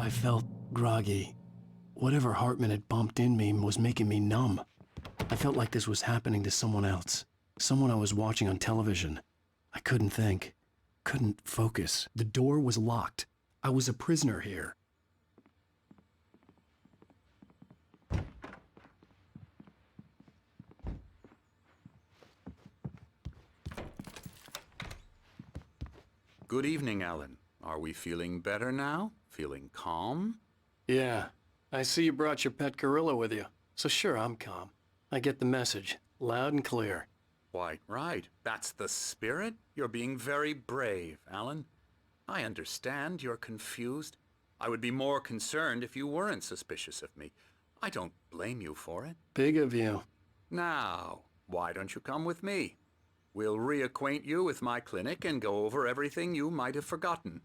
I felt groggy. Whatever Hartman had bumped in me was making me numb. I felt like this was happening to someone else. Someone I was watching on television. I couldn't think. Couldn't focus. The door was locked. I was a prisoner here. Good evening, Alan. Are we feeling better now? Feeling calm? Yeah. I see you brought your pet gorilla with you. So sure, I'm calm. I get the message. Loud and clear. Quite right. That's the spirit. You're being very brave, Alan. I understand you're confused. I would be more concerned if you weren't suspicious of me. I don't blame you for it. Big of you. Now, why don't you come with me? We'll reacquaint you with my clinic and go over everything you might have forgotten.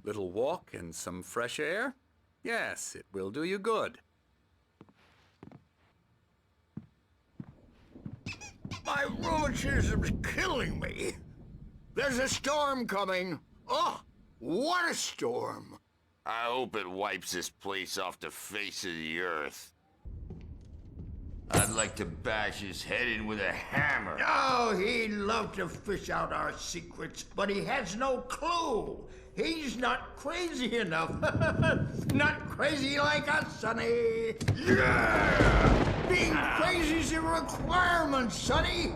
Little walk and some fresh air? Yes, it will do you good. My rheumatism's killing me. There's a storm coming. Oh, what a storm. I hope it wipes this place off the face of the earth. I'd like to bash his head in with a hammer. Oh, he'd love to fish out our secrets, but he has no clue. He's not crazy enough. Not crazy like us, Sonny. Yeah! Being crazy's a requirement, Sonny.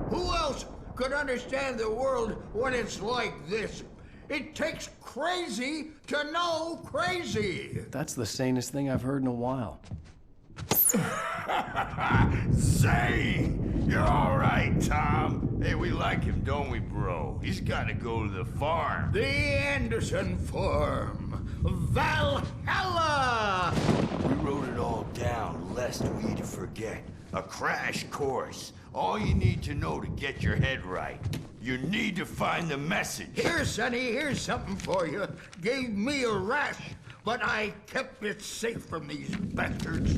Who else could understand the world when it's like this? It takes crazy to know crazy. That's the sanest thing I've heard in a while. Say, you're all right, Tom. Hey, we like him, don't we, bro? He's got to go to the farm. The Anderson Farm. Valhalla! We wrote it all down, lest we'd forget. A crash course. All you need to know to get your head right. You need to find the message. Here, Sonny, here's something for you. Gave me a rash, but I kept it safe from these bastards.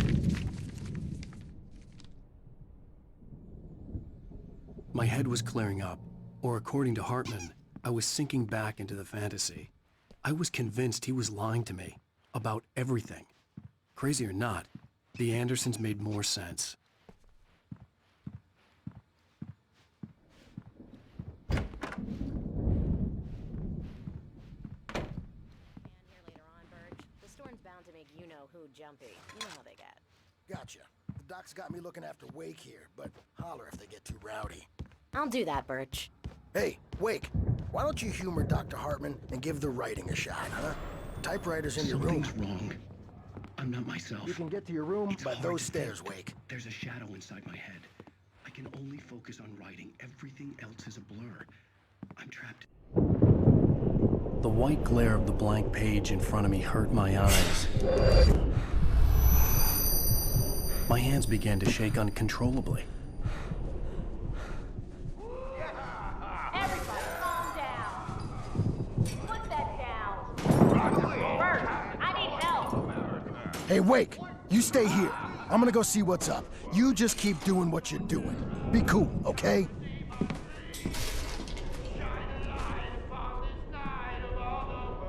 My head was clearing up, or according to Hartman, I was sinking back into the fantasy. I was convinced he was lying to me about everything. Crazy or not, the Andersons made more sense. Jumpy. You know how they get. Gotcha. The doc's got me looking after Wake here, but holler if they get too rowdy. I'll do that, Birch. Hey, Wake, why don't you humor Dr. Hartman and give the writing a shot, huh? Typewriter's in your room. Something's wrong. I'm not myself. You can get to your room It's by hard those to stairs, think. Wake. There's a shadow inside my head. I can only focus on writing. Everything else is a blur. I'm trapped. The white glare of the blank page in front of me hurt my eyes. My hands began to shake uncontrollably. Everybody, calm down. Put that down. Birch, I need help. Hey, Wake, you stay here. I'm gonna go see what's up. You just keep doing what you're doing. Be cool, okay?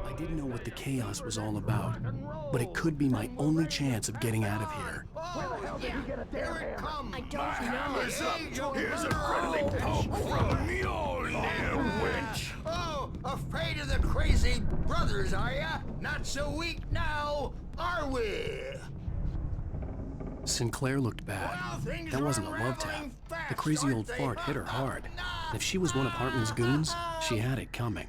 I didn't know what the chaos was all about, but it could be my only chance of getting out of here. Here it comes. I don't know. Here's a friendly poke from Mjolnir, witch. Oh, afraid of the crazy brothers, are ya? Not so weak now, are we? Sinclair looked bad. That wasn't a love tap. The crazy old fart hit her hard. And if she was one of Hartman's goons, she had it coming.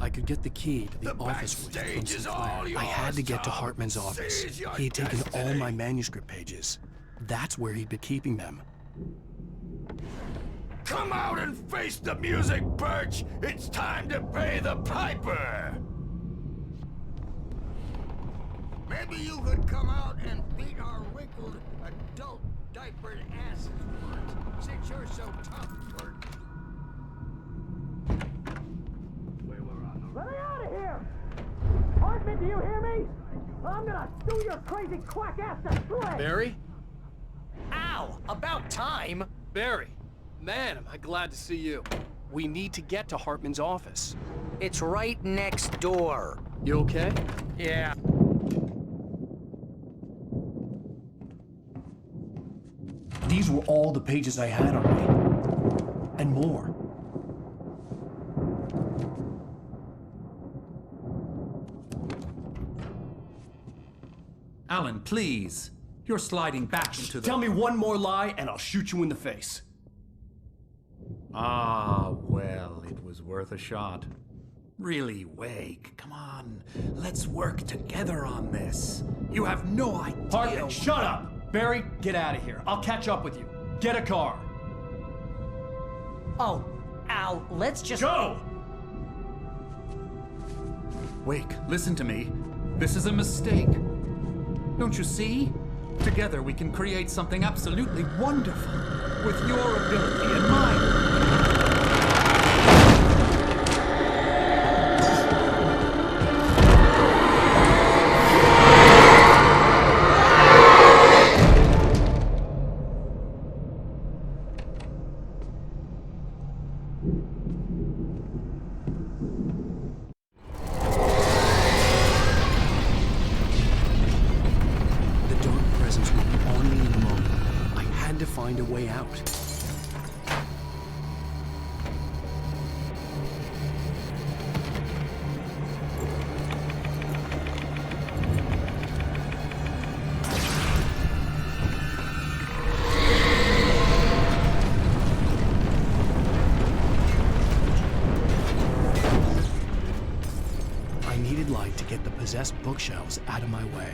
I could get the key to the office with from backstage is all Sinclair. I had to get to yours, Hartman's Tom. office. Seize your He had taken all destiny. my manuscript pages. That's where he'd been keeping them. Come out and face the music, Birch. It's time to pay the piper. Maybe you could come out and beat our wrinkled adult diapered asses once, since you're so tough, Bert. Let me out of here! Hartman, do you hear me? I'm gonna sue your crazy quack ass to shreds! Barry? Ow! About time! Barry! Man, am I glad to see you. We need to get to Hartman's office. It's right next door. You okay? Yeah. These were all the pages I had on me. And more. Alan, please. You're sliding back into the... Tell me one more lie and I'll shoot you in the face. Ah, well, it was worth a shot. Really, Wake, come on. Let's work together on this. You have no idea... Hartman, shut up! Barry, get out of here. I'll catch up with you. Get a car. Oh, Al, let's just... Go! Wake, listen to me. This is a mistake. Don't you see? Together we can create something absolutely wonderful. With your ability and mine. The dark presence would be on me in a moment. I had to find a way out. I needed light to get the possessed bookshelves out of my way.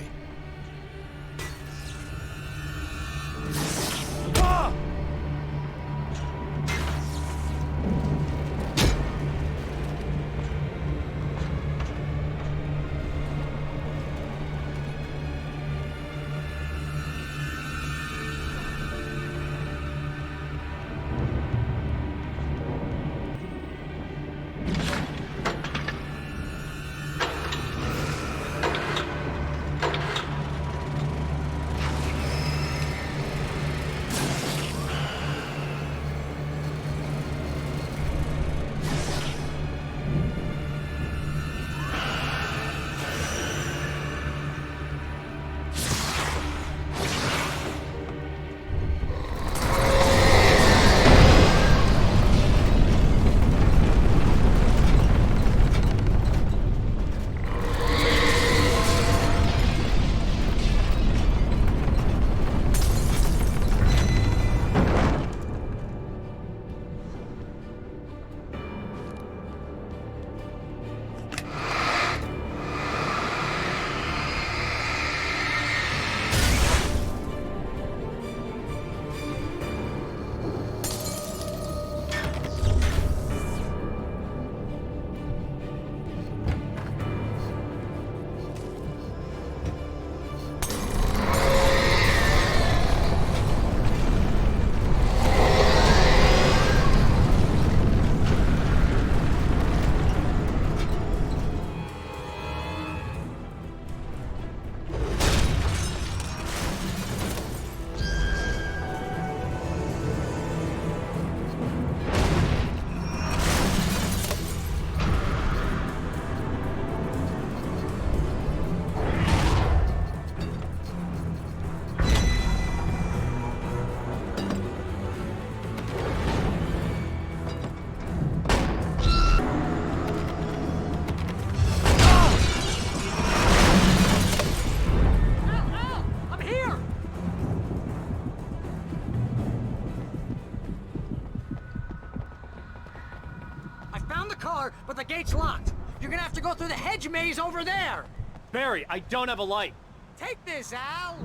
but the gate's locked. You're gonna have to go through the hedge maze over there. Barry, I don't have a light. Take this, Al.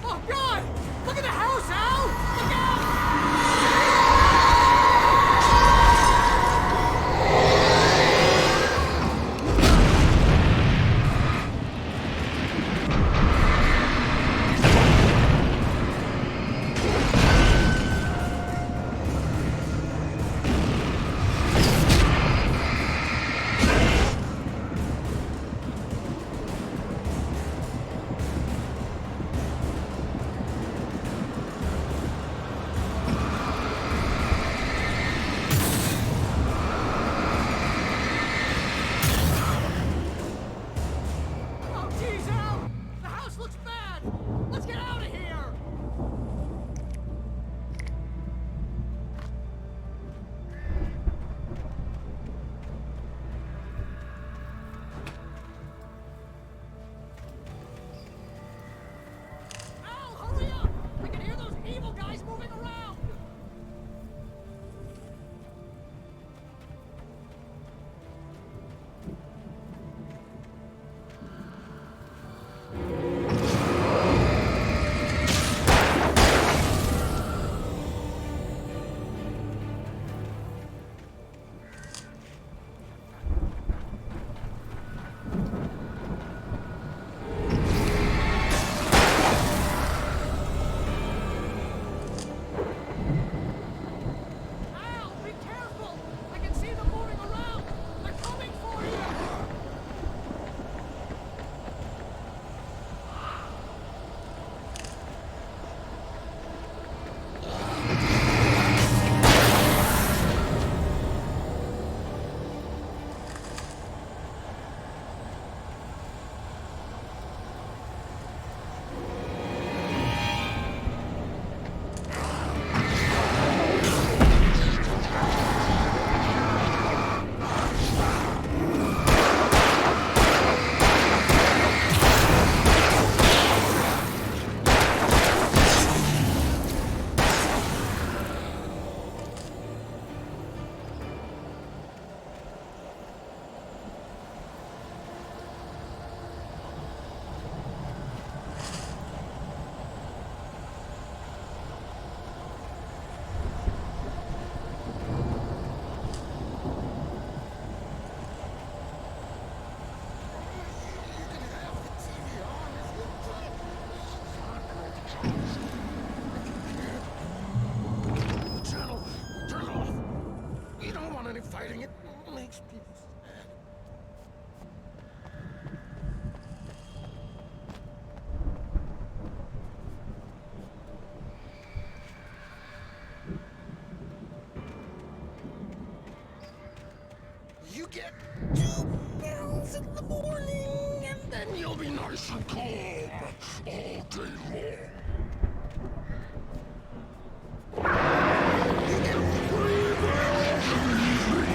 Oh, God! Look at the house, Al! Look out! fighting it makes people sad. You get 2 pills in the morning, and then you'll be nice and calm all day long. You get 3 pills in the evening.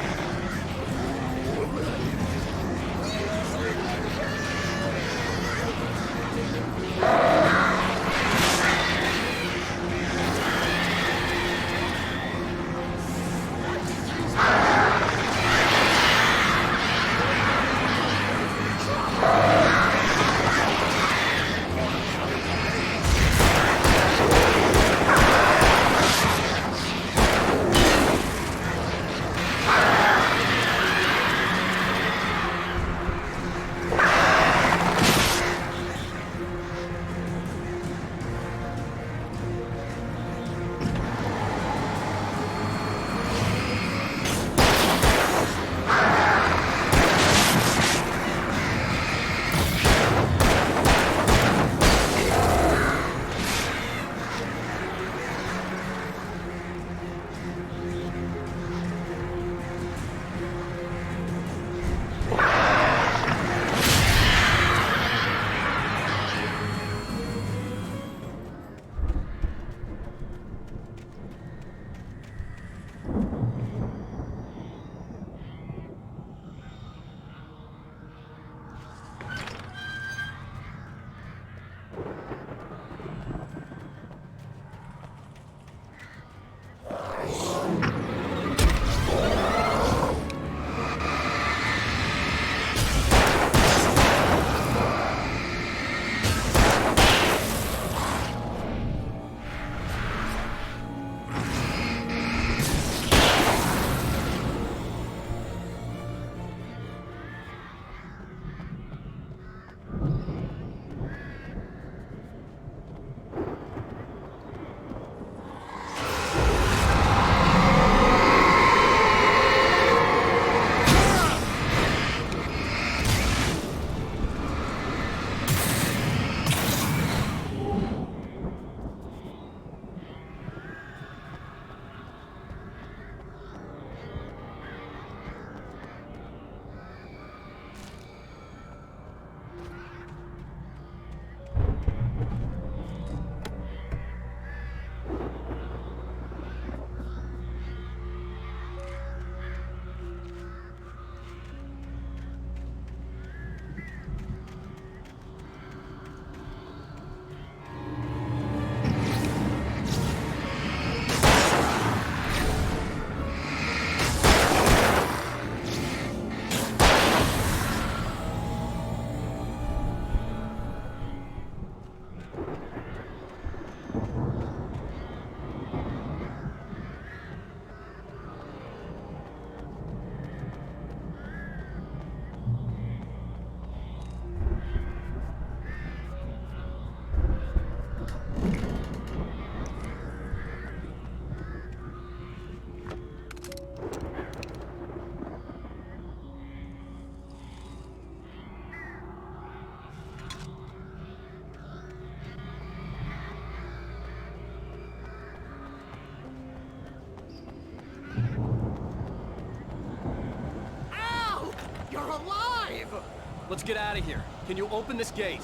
Let's get out of here. Can you open this gate?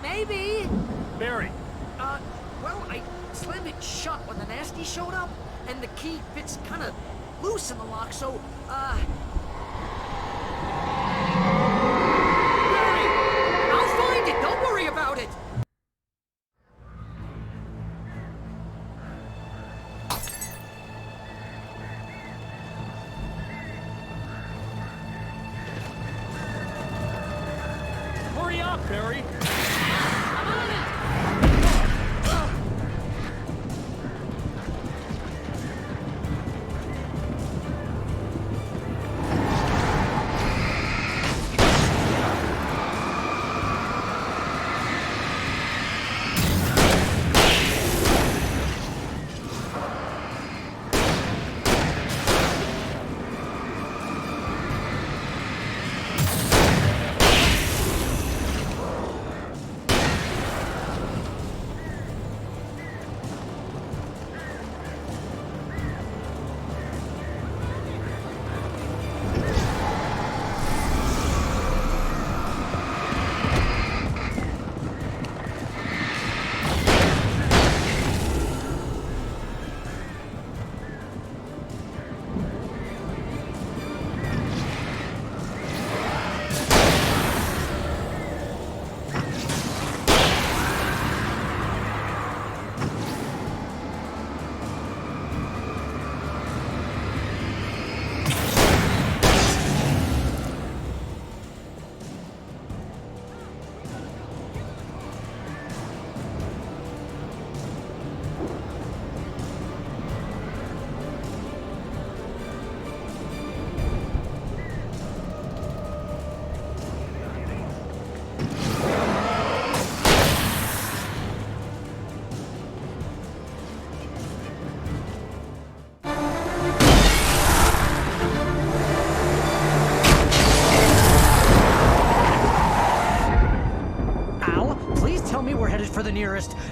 Maybe. Barry! Well, I slammed it shut when the nasty showed up, and the key fits kind of loose in the lock, so, Barry! I'll find it! Don't worry about it! Hurry up, Barry! I'm on it!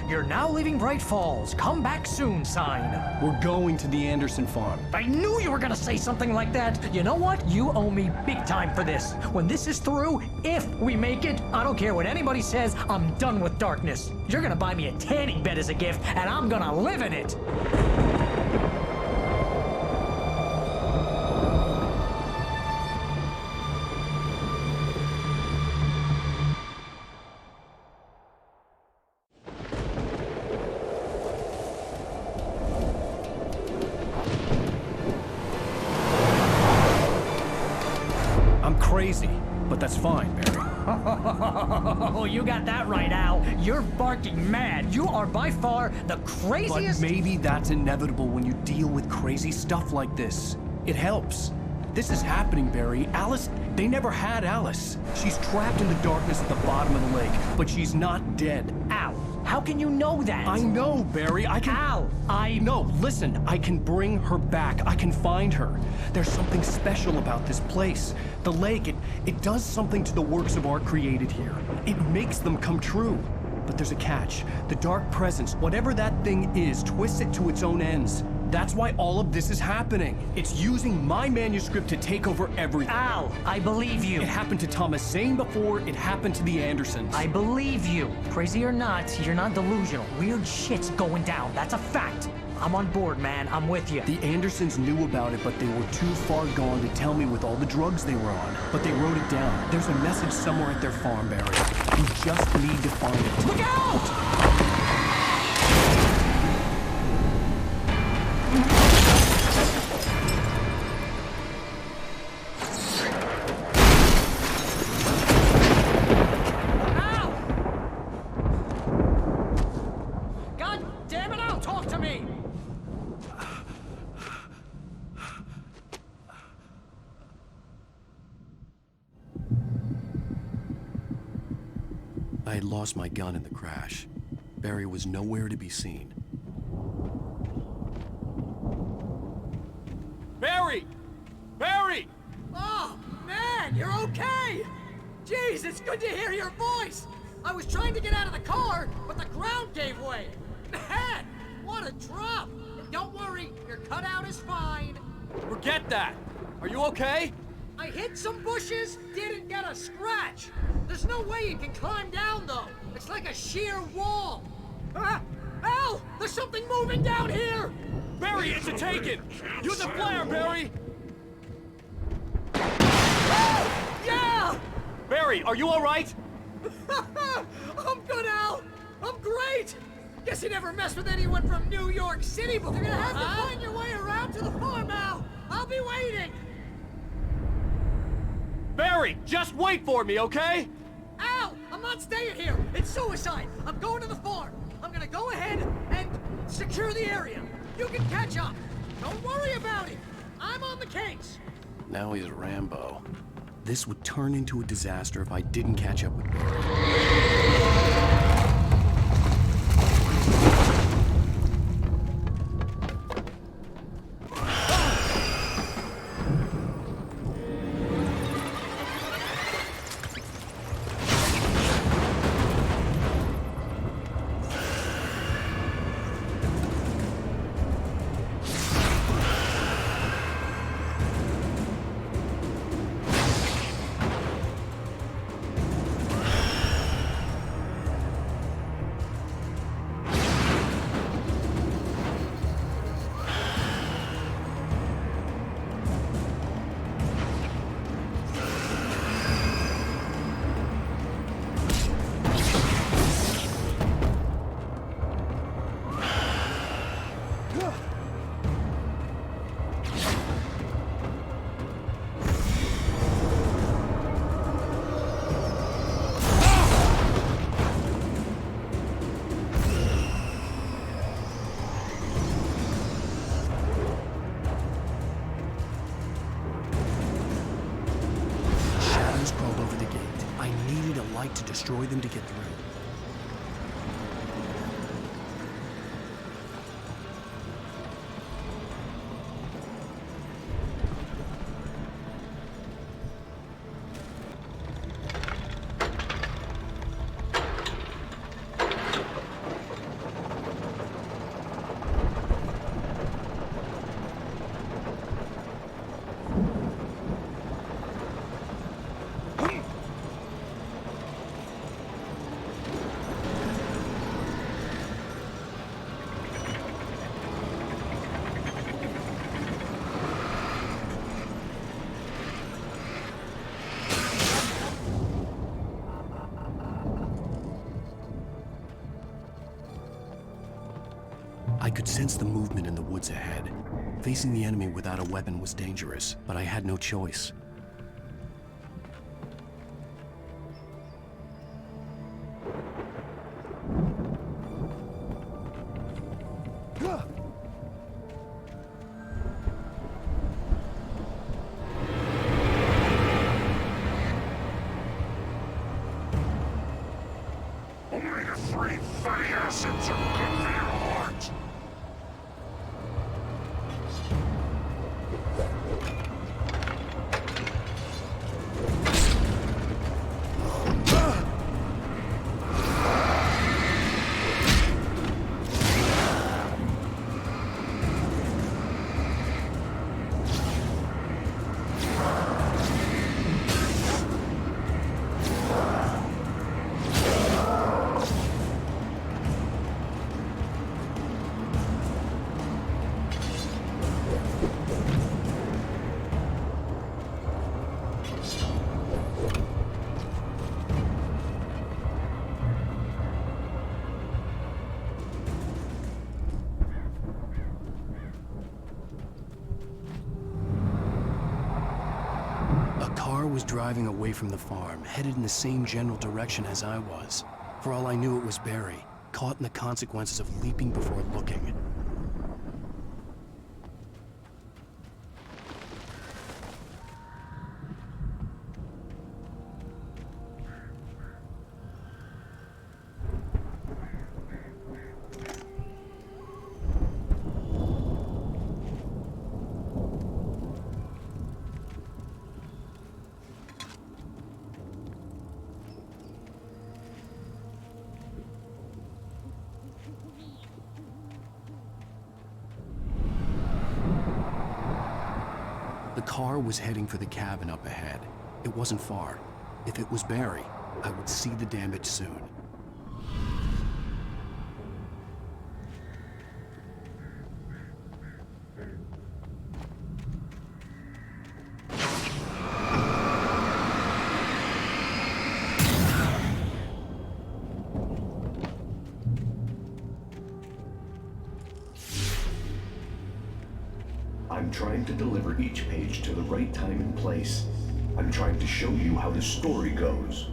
You're now leaving Bright Falls. Come back soon sign. We're going to the Anderson farm. I knew you were gonna say something like that. You know what? You owe me big time for this. When this is through, if we make it, I don't care what anybody says, I'm done with darkness. You're gonna buy me a tanning bed as a gift, and I'm gonna live in it. I'm crazy, but that's fine, Barry. Oh, you got that right, Al. You're barking mad. You are by far the But craziest. maybe that's inevitable when you deal with crazy stuff like this. It helps. This is happening, Barry. Alice, they never had Alice. She's trapped in the darkness at the bottom of the lake, but she's not dead. Al, how can you know that? I know, Barry. I can... Al, No, listen. I can bring her back. I can find her. There's something special about this place. The lake, it does something to the works of art created here. It makes them come true. But there's a catch. The dark presence, whatever that thing is, twists it to its own ends. That's why all of this is happening. It's using my manuscript to take over everything. Al, I believe you. It happened to Thomas Zane before, it happened to the Andersons. I believe you. Crazy or not, you're not delusional. Weird shit's going down. That's a fact. I'm on board, man. I'm with you. The Andersons knew about it, but they were too far gone to tell me with all the drugs they were on. But they wrote it down. There's a message somewhere at their farm, Barry. You just need to find it. Look out! God damn it, Al, talk to me! I had lost my gun in the crash. Barry was nowhere to be seen. Barry! Barry! Oh, man, you're okay! Jeez, it's good to hear your voice! I was trying to get out of the car, but the ground gave way! Man, what a drop! Don't worry, your cutout is fine. Forget that! Are you okay? I hit some bushes, didn't get a scratch. There's no way you can climb down, though. It's like a sheer wall. Ah! Al! There's something moving down here! Barry, it's a taken! Use a flare, Barry! Yeah! Barry, are you alright? I'm good, Al! I'm great! Guess you never messed with anyone from New York City before. You're gonna have to find your way around to the farm, Al! I'll be waiting! Barry, just wait for me, okay? Al! I'm not staying here! It's suicide! I'm going to the farm! I'm gonna go ahead and secure the area. You can catch up. Don't worry about it. I'm on the case. Now he's Rambo. This would turn into a disaster if I didn't catch up with Barry. To destroy them to get through. could sense the movement in the woods ahead. Facing the enemy without a weapon was dangerous, but I had no choice. Omega-3 fatty acids are good for your heart. Was driving away from the farm, headed in the same general direction as I was. For all I knew, it was Barry, caught in the consequences of leaping before looking. The car was heading for the cabin up ahead. It wasn't far. If it was Barry, I would see the damage soon. I'm trying to deliver each page to the right time and place. I'm trying to show you how the story goes.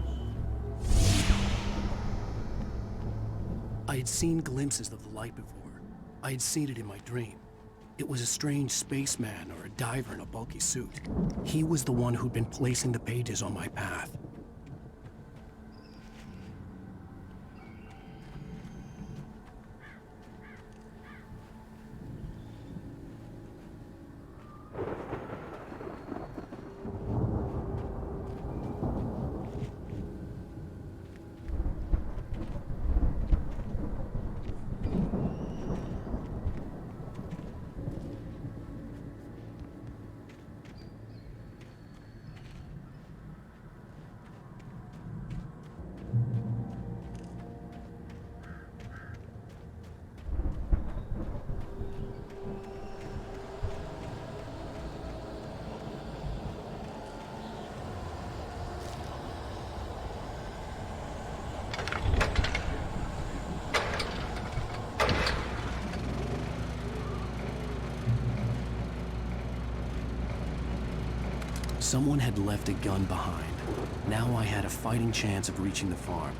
I had seen glimpses of the light before. I had seen it in my dream. It was a strange spaceman or a diver in a bulky suit. He was the one who'd been placing the pages on my path. Someone had left a gun behind. Now I had a fighting chance of reaching the farm.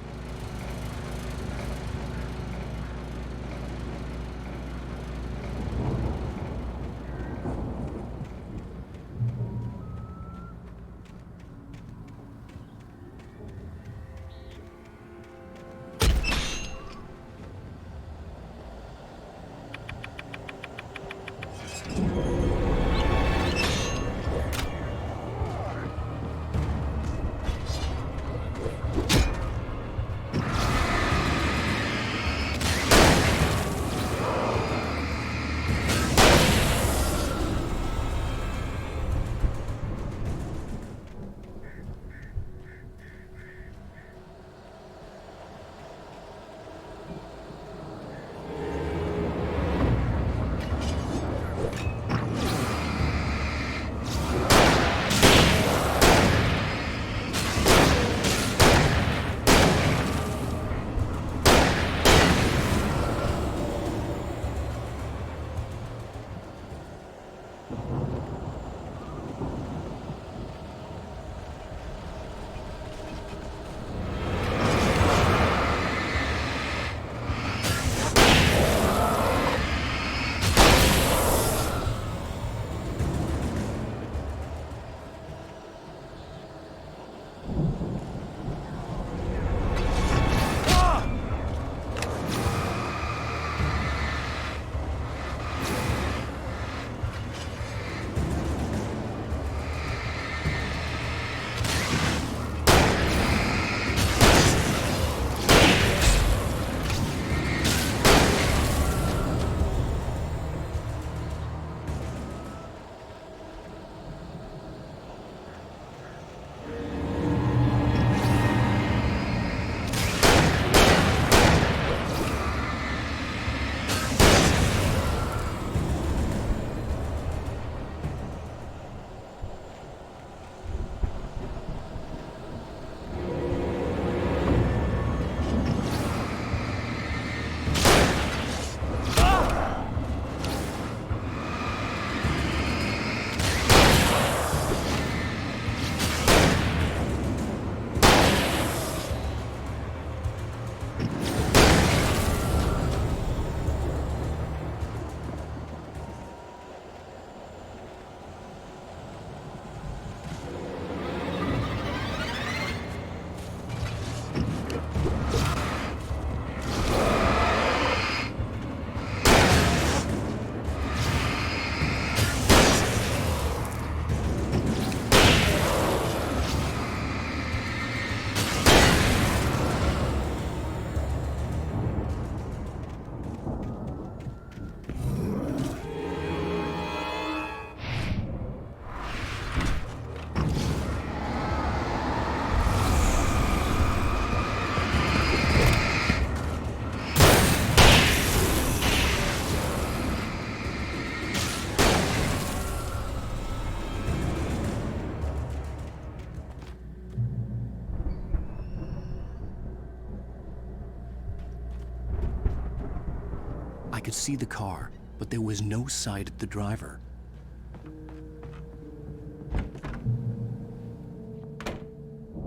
I could see the car, but there was no sight of the driver.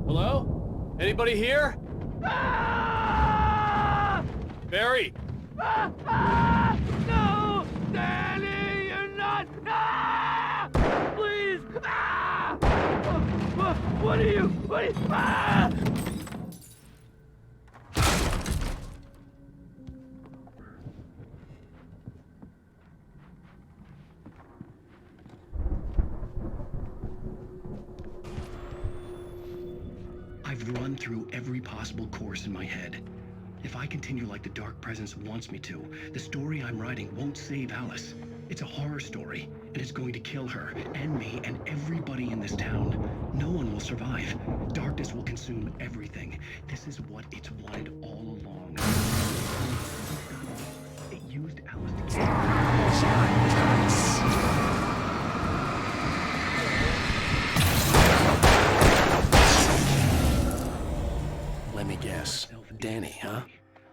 Hello? Anybody here? Barry! No! Danny, you're not! Please! What are you? I've run through every possible course in my head. If I continue like the Dark Presence wants me to, the story I'm writing won't save Alice. It's a horror story, and it's going to kill her, and me, and everybody in this town. No one will survive. Darkness will consume everything. This is what it's wanted all along. It used Alice to Let me guess. Danny, huh?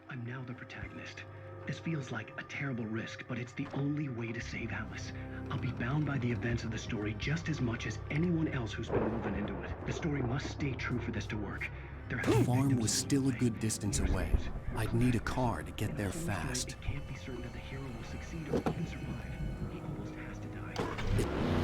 I'm now the protagonist. This feels like a terrible risk, but it's the only way to save Alice. I'll be bound by the events of the story just as much as anyone else who's been woven into it. The story must stay true for this to work. The farm was still a good distance away. I'd need a car to get there fast. It can't be certain that the hero will succeed or even survive. He almost has to die.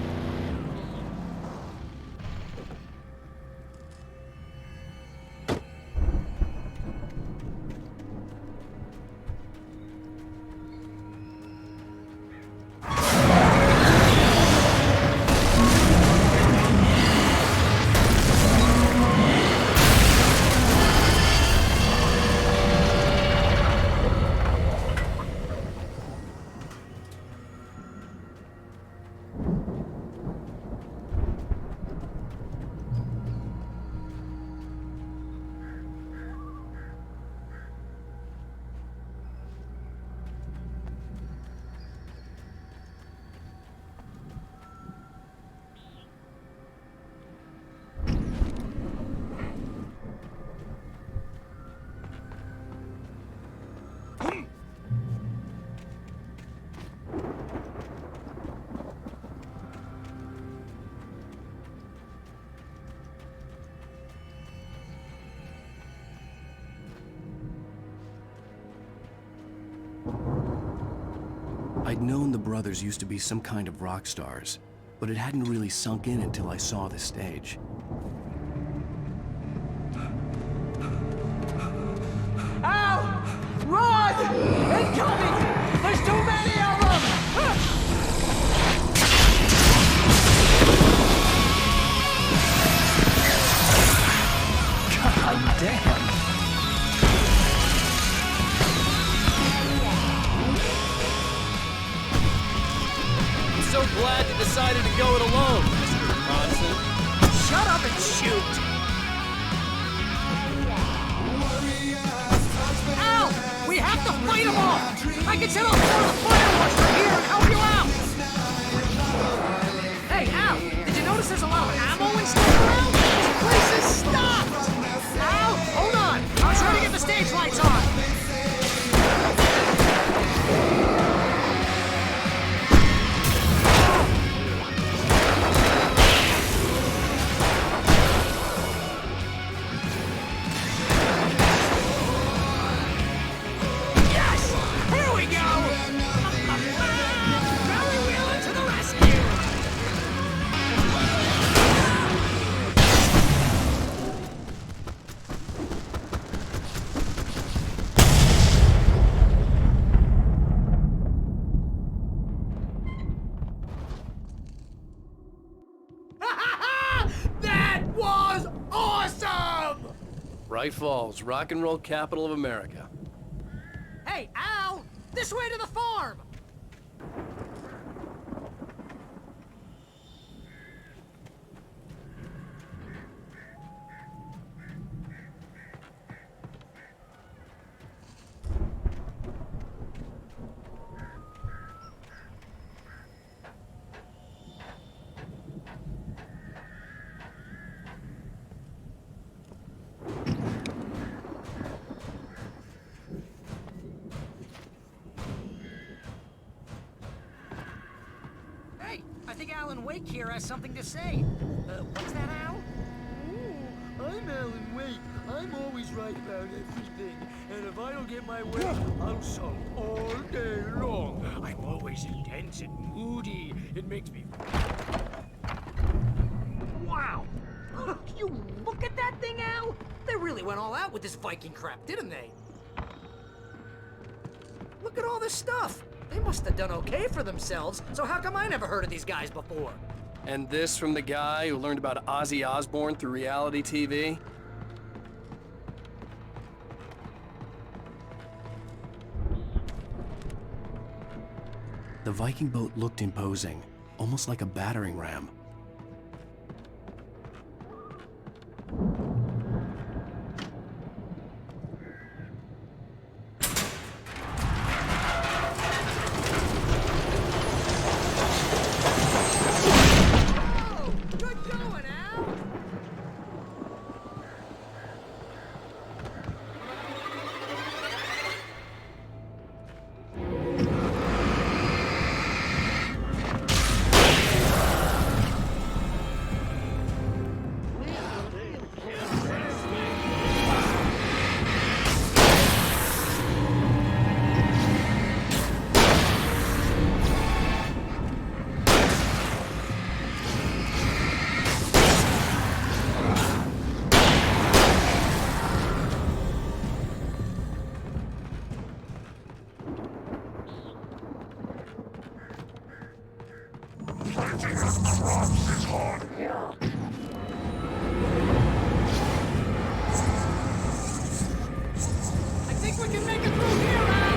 I'd known the brothers used to be some kind of rock stars, but it hadn't really sunk in until I saw the stage. Al! Run! Incoming! There's too many of them! God damn. I'm so glad you decided to go it alone, Mr. Bronson. Shut up and shoot! Al! We have to fight them off! I can set off one of the fireworks from here and help you out! Hey, Al! Did you notice there's a lot of ammo and stuff around? This place is stopped! Al! Hold on! I'm trying to get the stage lights on! Bright Falls, rock and roll capital of America. Hey, Al! This way to the farm! I think Alan Wake here has something to say. What's that, Al? Oh, I'm Alan Wake. I'm always right about everything. And if I don't get my way, I'll sulk all day long. I'm always intense and moody. It makes me... Wow! You look at that thing, Al! They really went all out with this Viking crap, didn't they? Look at all this stuff! They must have done okay for themselves, so how come I never heard of these guys before? And this from the guy who learned about Ozzy Osbourne through reality TV? The Viking boat looked imposing, almost like a battering ram. I think we can make it through here, Al!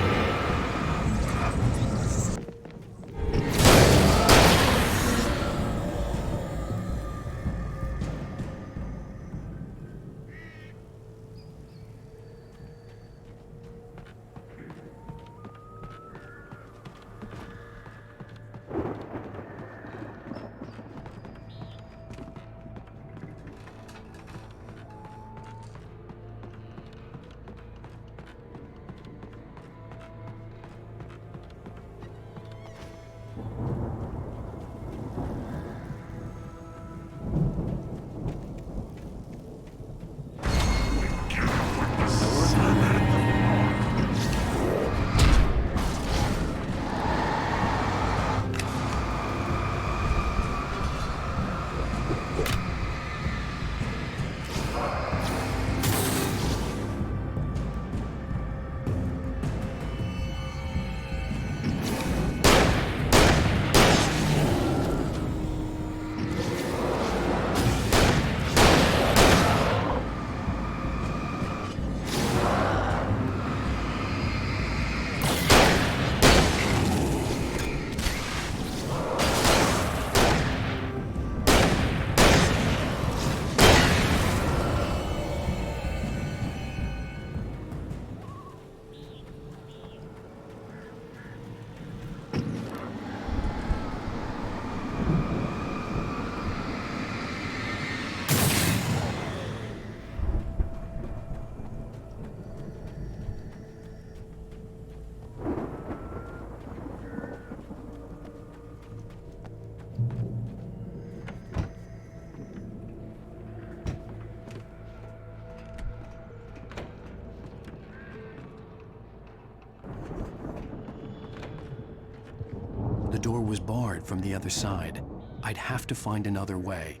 door was barred from the other side. I'd have to find another way.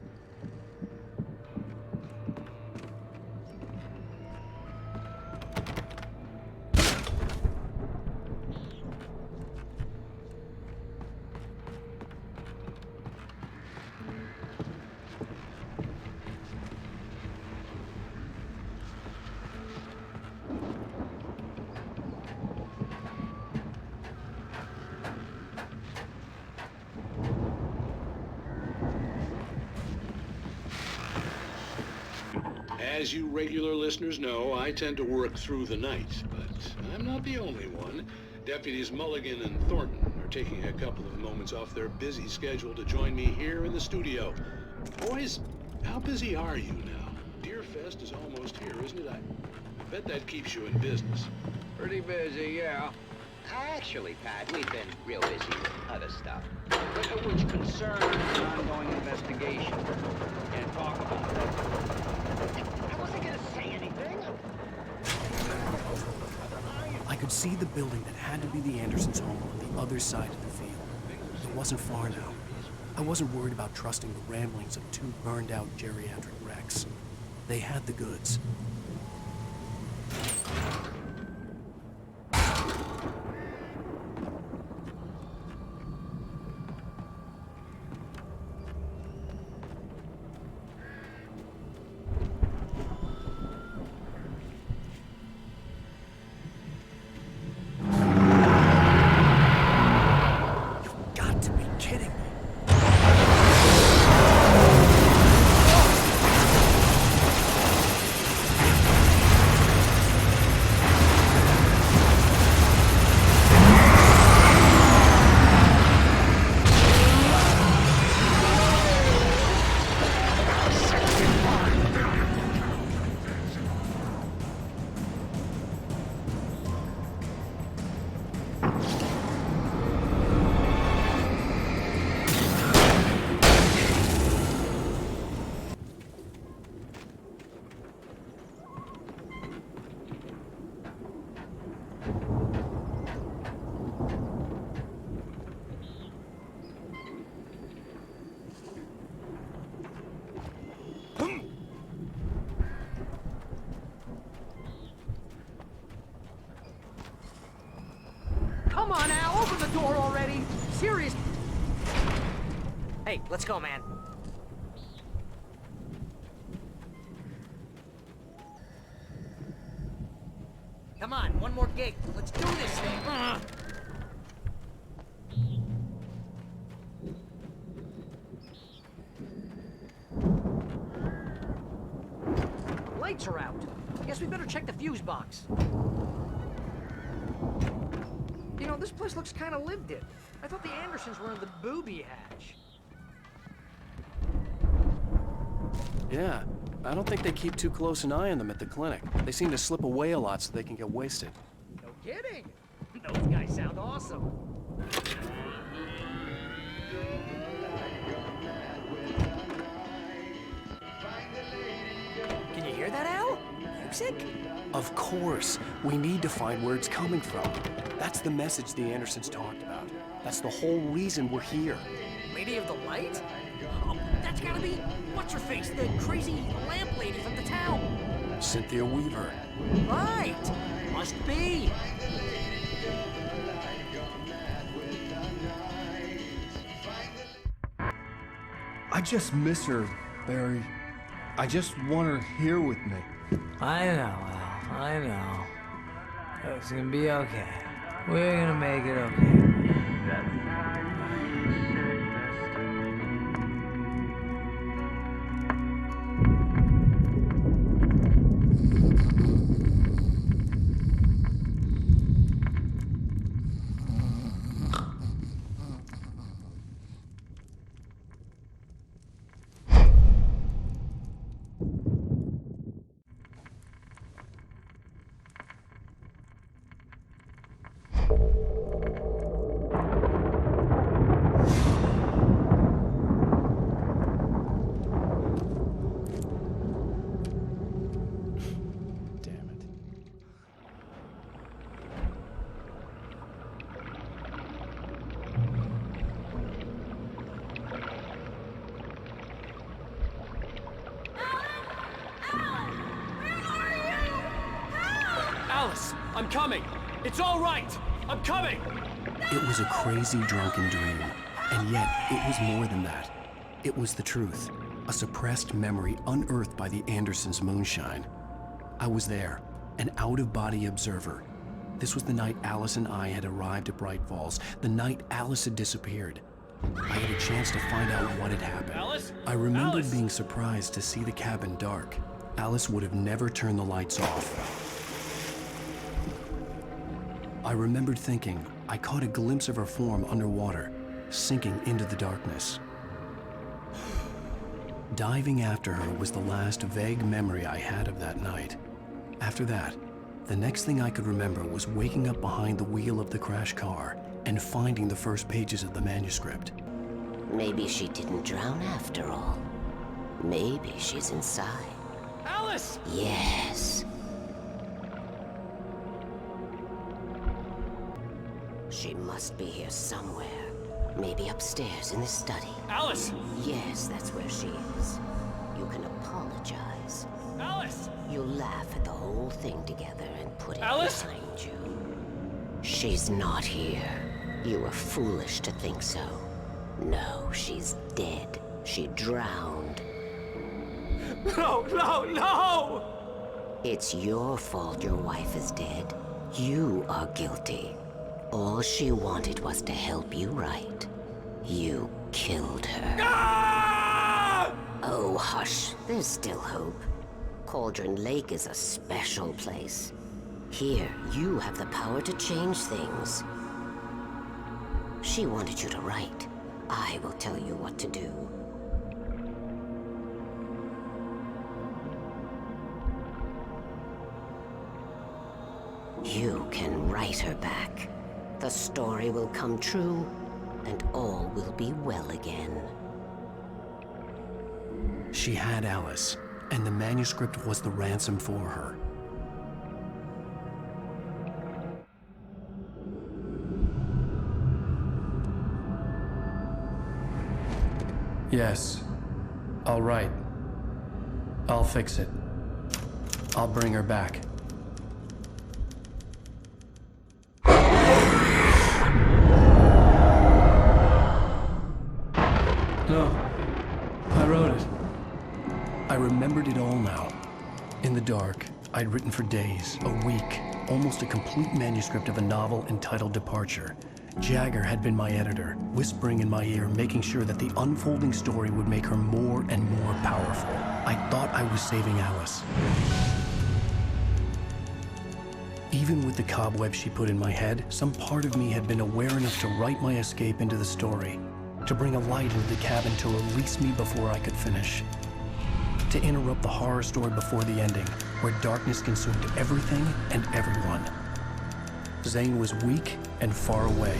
As you regular listeners know, I tend to work through the night, but I'm not the only one. Deputies Mulligan and Thornton are taking a couple of moments off their busy schedule to join me here in the studio. Boys, how busy are you now? Deerfest is almost here, isn't it? I bet that keeps you in business. Pretty busy, yeah. Actually, Pat, we've been real busy with other stuff, which concerns an ongoing investigation. Can't talk about it. I wasn't gonna say anything. I could see the building that had to be the Andersons' home on the other side of the field. It wasn't far now. I wasn't worried about trusting the ramblings of two burned-out geriatric wrecks. They had the goods. Come on, Al, open the door already. Serious. Hey, let's go, man. Come on, one more gig. Let's do this thing. Lights are out. I guess we better check the fuse box. You know, this place looks kind of lived in. I thought the Andersons were in the booby hatch. Yeah, I don't think they keep too close an eye on them at the clinic. They seem to slip away a lot so they can get wasted. No kidding. Those guys sound awesome. Can you hear that, Al? Music? Of course. We need to find where it's coming from. That's the message the Andersons talked about. That's the whole reason we're here. Lady of the Light? Oh, that's gotta be... What's-her-face? The crazy lamp lady from the town. Cynthia Weaver. Right. Must be. I just miss her, Barry. I just want her here with me. I know, Al. I know. It's gonna be okay. We're gonna make it okay. I'm coming. It's all right. I'm coming. It was a crazy, drunken dream, and yet it was more than that. It was the truth, a suppressed memory unearthed by the Andersons' moonshine. I was there, an out-of-body observer. This was the night Alice and I had arrived at Bright Falls, the night Alice had disappeared. I had a chance to find out what had happened. Alice? I remembered Alice? being surprised to see the cabin dark. Alice would have never turned the lights off. I remembered thinking I caught a glimpse of her form underwater, sinking into the darkness. Diving after her was the last vague memory I had of that night. After that, the next thing I could remember was waking up behind the wheel of the crash car and finding the first pages of the manuscript. Maybe she didn't drown after all. Maybe she's inside. Alice! Yes. She must be here somewhere. Maybe upstairs in the study. Alice! Yes, that's where she is. You can apologize. Alice! You'll laugh at the whole thing together and put it Alice? behind you. She's not here. You were foolish to think so. No, she's dead. She drowned. No, no, no! It's your fault your wife is dead. You are guilty. All she wanted was to help you right. You killed her. Ah! Oh, hush. There's still hope. Cauldron Lake is a special place. Here, you have the power to change things. She wanted you to write. I will tell you what to do. You can write her back. The story will come true, and all will be well again. She had Alice, and the manuscript was the ransom for her. Yes. All right. I'll fix it. I'll bring her back. No. I wrote it. I remembered it all now. In the dark, I'd written for days, a week, almost a complete manuscript of a novel entitled Departure. Jagger had been my editor, whispering in my ear, making sure that the unfolding story would make her more and more powerful. I thought I was saving Alice. Even with the cobwebs she put in my head, some part of me had been aware enough to write my escape into the story, to bring a light into the cabin to release me before I could finish, to interrupt the horror story before the ending, where darkness consumed everything and everyone. Zane was weak and far away,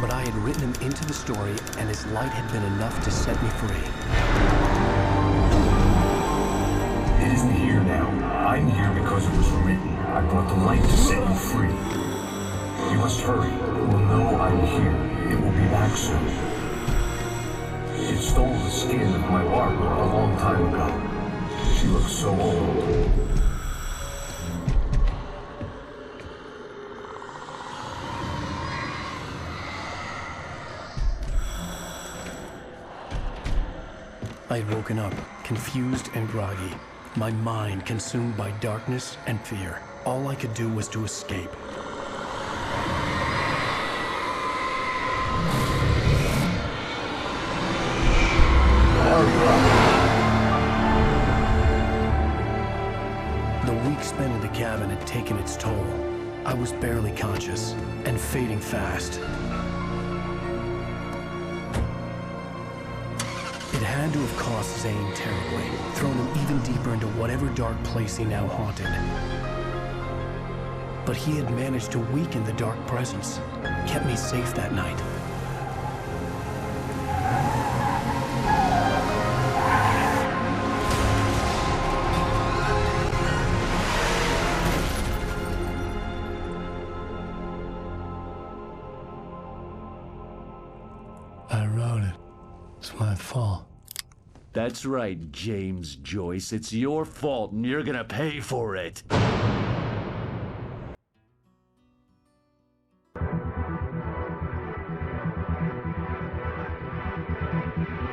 but I had written him into the story, and his light had been enough to set me free. It isn't here now. I'm here because it was written. I brought the light to set you free. You must hurry. It will know I'm here. It will be back soon. It stole the skin of my Barbara a long time ago. She looks so old. I had woken up, confused and groggy, my mind consumed by darkness and fear. All I could do was to escape. The week spent in the cabin had taken its toll. I was barely conscious and fading fast. It had to have cost Zane terribly, thrown him even deeper into whatever dark place he now haunted. But he had managed to weaken the dark presence, kept me safe that night. I wrote it. It's my fault. That's right, James Joyce. It's your fault, and you're gonna pay for it.